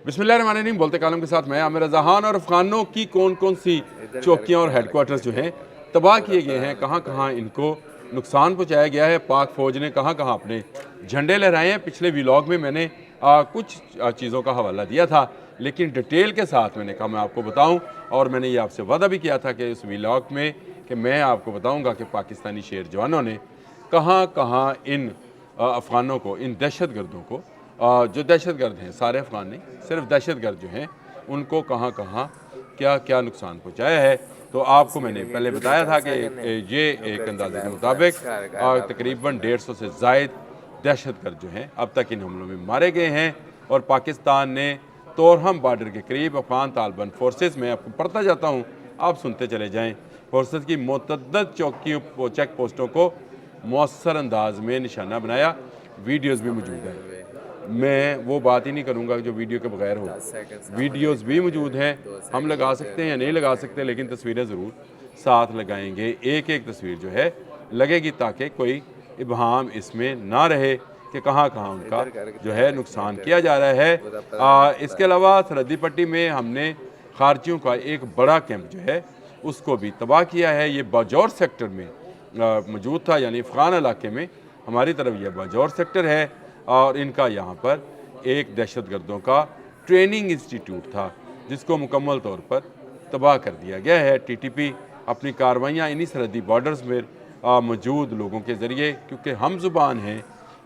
बिस्मिल्लाहिर्रहमानिर्रहीम। बोलते कालम के साथ मैं आमिर रज़ा खान। और अफगानों की कौन कौन सी चौकियाँ और हेडक्वार्टर्स जो हैं तबाह किए गए हैं, कहाँ कहाँ इनको नुकसान पहुँचाया गया है, पाक फ़ौज ने कहाँ कहाँ अपने झंडे लहराए हैं। पिछले व्लॉग में मैंने कुछ चीज़ों का हवाला दिया था, लेकिन डिटेल के साथ मैंने कहा मैं आपको बताऊँ। और मैंने ये आपसे वादा भी किया था कि उस व्लॉग में कि मैं आपको बताऊँगा कि पाकिस्तानी शेर जवानों ने कहाँ कहाँ इन अफ़गानों को, इन दहशत गर्दों को, जो दहशतगर्द हैं, सारे अफ़गान नहीं, सिर्फ दहशतगर्द जो हैं उनको कहाँ कहाँ क्या क्या नुकसान पहुँचाया है। तो आपको मैंने पहले बताया था कि ये एक अंदाजे के मुताबिक तकरीबन 150 से ज़ायद दहशतगर्द जो हैं अब तक इन हमलों में मारे गए हैं। और पाकिस्तान ने तोरहम बॉर्डर के करीब अफ़गान तालिबान फोर्सेस में, आपको पढ़ता जाता हूँ, आप सुनते चले जाएँ, फोर्सेस की मुतअद्दिद चौकियों, चेक पोस्टों को मौसर अंदाज में निशाना बनाया। वीडियोज़ भी मौजूद हैं, मैं वो बात ही नहीं करूँगा जो वीडियो के बगैर हो। वीडियोज़ भी मौजूद हैं, हम लगा सकते हैं या नहीं लगा सकते, लेकिन तस्वीरें ज़रूर साथ लगाएंगे। एक एक तस्वीर जो है लगेगी ताकि कोई इबहाम इसमें ना रहे कि कहाँ कहाँ उनका जो है नुकसान किया जा रहा है। इसके अलावा सरहदी पट्टी में हमने खारजियों का एक बड़ा कैंप जो है उसको भी तबाह किया है। ये बाजौर सेक्टर में मौजूद था, यानी अफ़गान इलाके में। हमारी तरफ यह बाजौर सेक्टर है और इनका यहाँ पर एक दहशतगर्दों का ट्रेनिंग इंस्टीट्यूट था जिसको मुकम्मल तौर पर तबाह कर दिया गया है। टीटीपी अपनी कार्रवाइयाँ इन्हीं सरहदी बॉर्डर्स में मौजूद लोगों के ज़रिए, क्योंकि हम ज़ुबान हैं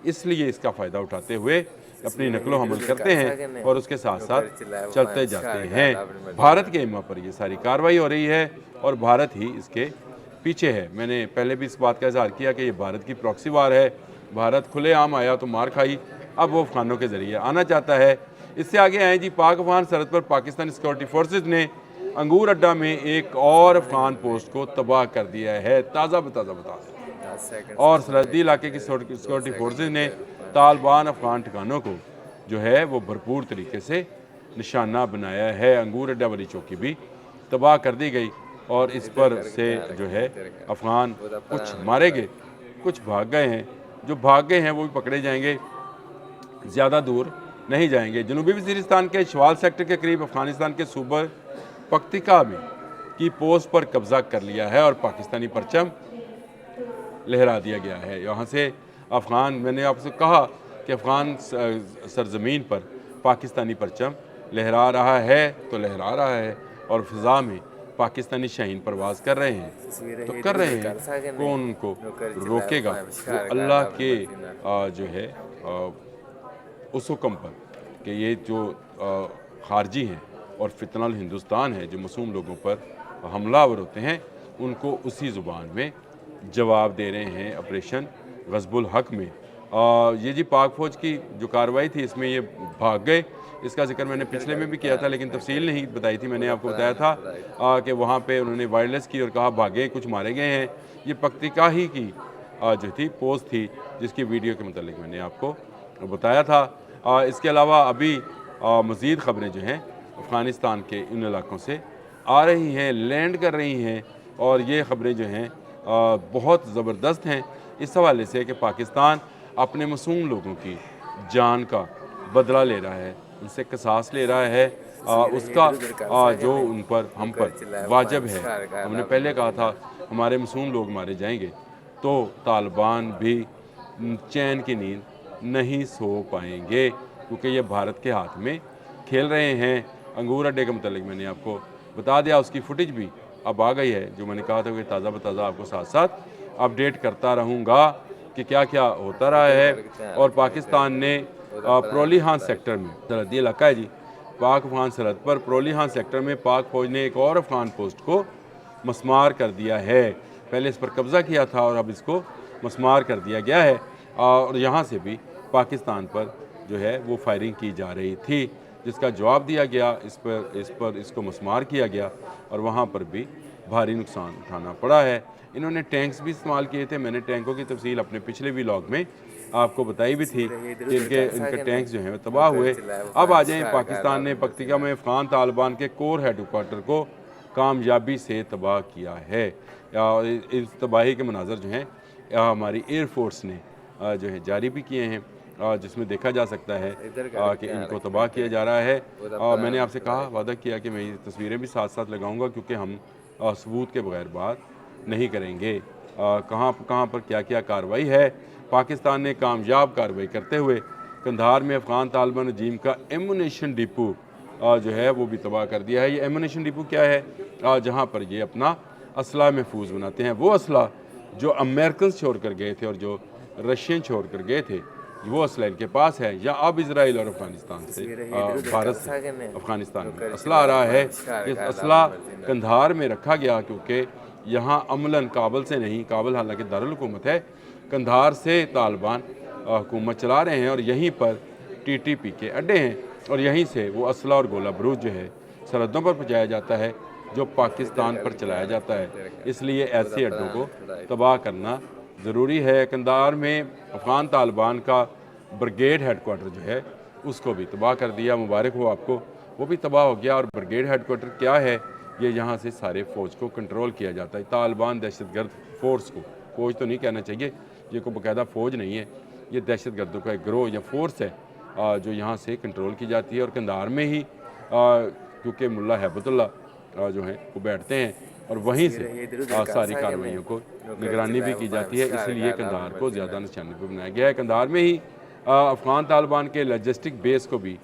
इसलिए इसका फ़ायदा उठाते हुए अपनी नकलो हमल करते हैं और उसके साथ साथ चलते जाते हैं। भारत के इमा पर ये सारी कार्रवाई हो रही है और भारत ही इसके पीछे है। मैंने पहले भी इस बात का इज़हार किया कि ये भारत की प्रॉक्सी वार है। भारत खुलेआम आया तो मार खाई, अब वो अफ़गानों के ज़रिए आना चाहता है। इससे आगे आए जी, पाक अफ़गान सरहद पर पाकिस्तानी सिक्योरिटी फोर्सेज ने अंगूर अड्डा में एक और अफ़गान पोस्ट को तबाह कर दिया है। ताज़ा बताज़ा बता और सरहदी इलाके की सिक्योरिटी फोर्सेज ने तालिबान अफ़गान ठिकानों को जो है वो भरपूर तरीके से निशाना बनाया है। अंगूर अड्डा वाली चौकी भी तबाह कर दी गई और इस पर से जो है अफ़गान कुछ मारे गए, कुछ भाग गए हैं। जो भाग गए हैं वो भी पकड़े जाएंगे, ज़्यादा दूर नहीं जाएंगे। जनूबी वज़ीरिस्तान के शवाल सेक्टर के करीब अफ़गानिस्तान के सूबा पख्तिका में की पोस्ट पर कब्ज़ा कर लिया है और पाकिस्तानी परचम लहरा दिया गया है। यहाँ से अफ़गान, मैंने आपसे कहा कि अफ़गान सरज़मीन पर पाकिस्तानी परचम लहरा रहा है तो लहरा रहा है और फ़िज़ा में पाकिस्तानी शाहीन परवाज़ कर रहे हैं तो कर रहे हैं। कौन उनको रोकेगा? वो अल्लाह के जो है उस हुक्म पर कि ये जो खारजी हैं और फितनल हिंदुस्तान है जो मासूम लोगों पर हमलावर होते हैं, उनको उसी ज़ुबान में जवाब दे रहे हैं ऑपरेशन ग़ज़बुल हक़ में। ये जी पाक फ़ौज की जो कार्रवाई थी इसमें ये भाग गए, इसका जिक्र मैंने पिछले में भी किया था लेकिन तफसील नहीं बताई थी। मैंने आपको बताया था कि वहाँ पे उन्होंने वायरलेस की और कहा भागे, कुछ मारे गए हैं। ये पख्तिका ही की जो थी पोस्ट थी जिसकी वीडियो के मतलब मैंने आपको बताया था। इसके अलावा अभी मज़ीद ख़बरें जो हैं अफ़गानिस्तान के इन इलाकों से आ रही हैं, लैंड कर रही हैं और ये ख़बरें जो हैं बहुत ज़बरदस्त हैं इस हवाले से कि पाकिस्तान अपने मासूम लोगों की जान का बदला ले रहा है, उनसे क़िसास ले रहा है। उसका जो उन पर, हम पर वाजिब है। हमने पहले कहा था हमारे मासूम लोग मारे जाएंगे तो तालिबान भी चैन की नींद नहीं सो पाएंगे, क्योंकि ये भारत के हाथ में खेल रहे हैं। अंगूर अड्डे के मतलब मैंने आपको बता दिया, उसकी फुटेज भी अब आ गई है। जो मैंने कहा था कि ताज़ा बताज़ा आपको साथ साथ अपडेट करता रहूँगा कि क्या क्या होता रहा है। और पाकिस्तान ने प्रोलीहान सेक्टर में, सरहदी इलाका है जी, पाक अफ़गान सरहद पर प्रोलीहान सेक्टर में पाक फ़ौज ने एक और अफ़गान पोस्ट को मस्मार कर दिया है। पहले इस पर कब्ज़ा किया था और अब इसको मस्मार कर दिया गया है और यहाँ से भी पाकिस्तान पर जो है वो फायरिंग की जा रही थी, जिसका जवाब दिया गया। इसको मस्मार किया गया और वहाँ पर भी भारी नुकसान उठाना पड़ा है। इन्होंने टैंक्स भी इस्तेमाल किए थे। मैंने टैंकों की तफसील अपने पिछले व्लॉग में आपको बताई भी थी कि इनके टैंक्स जो हैं तबाह हुए। अब आ जाएँ, पाकिस्तान ने पख्तिका में अफ़गान तालिबान के कोर हेडक्वार्टर को कामयाबी से तबाह किया है। इस तबाही के मनाज़र जो हैं हमारी एयर फोर्स ने जो है जारी भी किए हैं। जिसमें देखा जा सकता है कि इनको तबाह किया जा रहा है। मैंने आपसे कहा, वादा किया कि मैं ये तस्वीरें भी साथ साथ लगाऊंगा, क्योंकि हम सबूत के बगैर बात नहीं करेंगे। कहाँ कहाँ पर क्या क्या कार्रवाई है। पाकिस्तान ने कामयाब कार्रवाई करते हुए कंधार में अफ़गान तालिबान रजीम का एमुनेशन डिपो जो है वो भी तबाह कर दिया है। ये एमुनेशन डिपो क्या है? जहाँ पर ये अपना असला महफूज बनाते हैं। वो असला जो अमेरिकन छोड़ कर गए थे और जो रशियन छोड़ कर गए थे, वो असला इनके पास है। या अब इसराइल और अफ़गानिस्तान से, भारत से अफ़गानिस्तान में असला आ रहा है। ये असला कंधार में रखा गया, क्योंकि यहाँ अमलन काबल से नहीं, काबल हालांकि दारुल हुकूमत है, कंधार से तालिबान हुकूमत चला रहे हैं और यहीं पर TTP के अड्डे हैं और यहीं से वो असला और गोला बारूद जो है सरहदों पर पहुँचाया जाता है, जो पाकिस्तान पर चलाया जाता है। इसलिए ऐसे अड्डों को तबाह करना ज़रूरी है। कंधार में अफ़गान तालिबान का ब्रिगेड हेडक्वार्टर जो है उसको भी तबाह कर दिया। मुबारक हो आपको, वो भी तबाह हो गया। और ब्रिगेड हेडक्वार्टर क्या है? ये यहाँ से सारे फ़ौज को कंट्रोल किया जाता है। तालिबान दहशतगर्द फ़ोर्स को, फ़ौज तो नहीं कहना चाहिए, ये कोई बाकायदा फ़ौज नहीं है, ये दहशतगर्दों का एक गिरोह या फोर्स है जो यहाँ से कंट्रोल की जाती है। और कंधार में ही क्योंकि मुल्ला हैबतुल्ला जो हैं वो बैठते हैं और वहीं से सारी कार्रवाइयों को निगरानी भी की जाती है, इसलिए कंधार को ज़्यादा निशाने पर बनाया गया है। कंधार में ही अफ़गान तालिबान के लॉजिस्टिक बेस को भी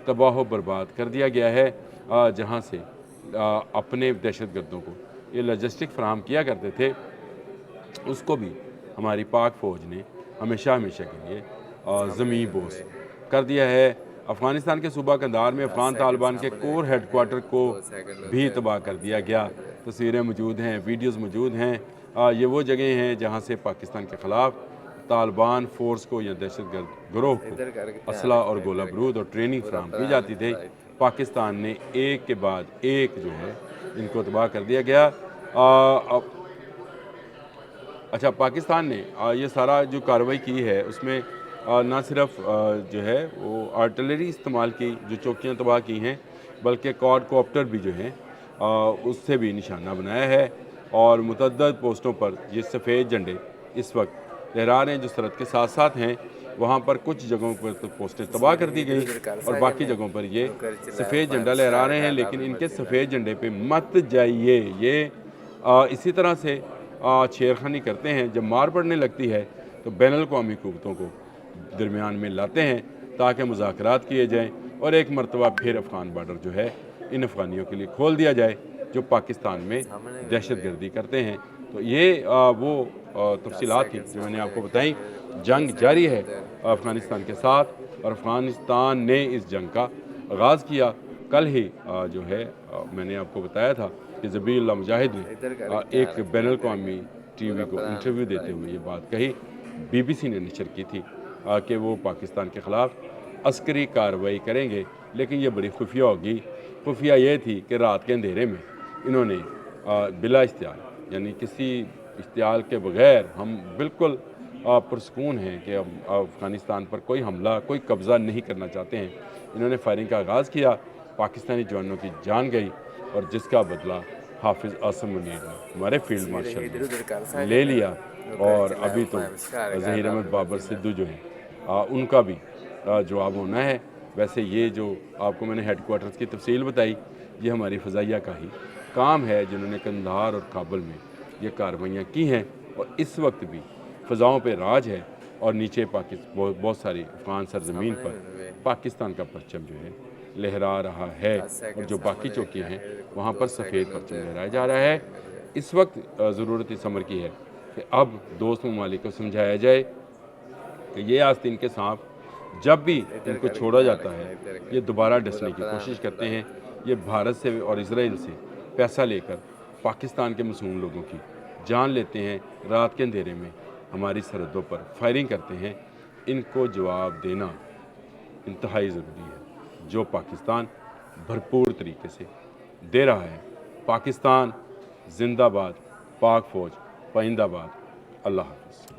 तबाह बर्बाद कर दिया गया है, जहाँ से अपने दहशतगर्दों को ये लॉजिस्टिक फराहम किया करते थे, उसको भी हमारी पाक फ़ौज ने हमेशा हमेशा के लिए ज़मीं बोस कर दिया है। अफ़गानिस्तान के सूबा कंधार में अफ़गान तालिबान के कोर हेडक्वार्टर को भी तबाह कर दिया गया। तस्वीरें मौजूद हैं, वीडियोज़ मौजूद हैं। ये वो जगह हैं जहाँ से पाकिस्तान के ख़िलाफ़ तालिबान फ़ोर्स को या दहशतगर्द गिरोह को असला और गोला बारूद और ट्रेनिंग फराहम की जाती थी। पाकिस्तान ने एक के बाद एक जो है इनको तबाह कर दिया गया। अच्छा, पाकिस्तान ने ये सारा जो कार्रवाई की है उसमें ना सिर्फ जो है वो आर्टिलरी इस्तेमाल की, जो चौकियाँ तबाह की हैं, बल्कि क्वाडकॉप्टर भी जो हैं उससे भी निशाना बनाया है। और मुतअद्दिद पोस्टों पर ये सफ़ेद झंडे इस वक्त लहरा रहे हैं, जो सरहद के साथ साथ हैं। वहाँ पर कुछ जगहों पर तो पोस्टें तबाह कर दी गई और बाकी जगहों पर ये सफ़ेद झंडा लहरा रहे हैं। लेकिन इनके सफ़ेद झंडे पे मत जाइए, ये इसी तरह से छेड़खानी करते हैं। जब मार पड़ने लगती है तो बैनुल-अक़वामी हुकूमतों को दरमियान में लाते हैं ताकि मुज़ाकरात किए जाएँ और एक मरतबा फिर अफ़गान बॉर्डर जो है इन अफ़गानियों के लिए खोल दिया जाए जो पाकिस्तान में दहशतगर्दी करते हैं। तो ये वो तफसीलात थी जो मैंने आपको बताई। जंग जारी है अफ़गानिस्तान के साथ और अफ़गानिस्तान ने इस जंग का आगाज़ किया। कल ही जो है मैंने आपको बताया था कि ज़बीहुल्लाह मुजाहिद ने एक बैनुल-अक़वामी TV को इंटरव्यू देते हुए ये बात कही, BBC ने नशर की थी कि वो पाकिस्तान के ख़िलाफ़ अस्करी कार्रवाई करेंगे, लेकिन ये बड़ी खुफिया होगी। खुफिया ये थी कि रात के अंधेरे में इन्होंने बिला इश्तियाल, यानी किसी इश्तियाल के बग़ैर हम बिल्कुल पुरसकून हैं कि हम अफ़गानिस्तान पर कोई हमला, कोई कब्ज़ा नहीं करना चाहते हैं, इन्होंने फायरिंग का आगाज़ किया। पाकिस्तानी जवानों की जान गई और जिसका बदला हाफिज़ आसिम मुनीर ने, हमारे फील्ड मार्शल ने ले लिया। और अभी तो ज़हीर अहमद बाबर सिद्धू जो हैं उनका भी जवाब होना है। वैसे ये जो आपको मैंने हेडक्वार्टर्स की तफसील बताई, ये हमारी फ़ज़ाइया का ही काम है, जिन्होंने कंधार और काबुल में ये कार्रवाइयाँ की हैं और इस वक्त भी फ़ज़ाओं पे राज है और नीचे बहुत सारी अफ़गान सरज़मीन पर पाकिस्तान का परचम जो है लहरा रहा है और जो बाकी चौकियाँ हैं वहाँ पर सफ़ेद परचम लहराया जा रहा है। इस वक्त ज़रूरत इस अमर की है कि अब दोस्त ममालिक को समझाया जाए कि ये आस्तीन के सांप जब भी इनको छोड़ा जाता है ये दोबारा डसने की कोशिश करते हैं। ये भारत से और इजराइल से पैसा लेकर पाकिस्तान के मासूम लोगों की जान लेते हैं, रात के अंधेरे में हमारी सरहदों पर फायरिंग करते हैं। इनको जवाब देना इंतहाई ज़रूरी है, जो पाकिस्तान भरपूर तरीके से दे रहा है। पाकिस्तान जिंदाबाद, पाक फ़ौज पाइंदाबाद। अल्लाह हाफ़िज़।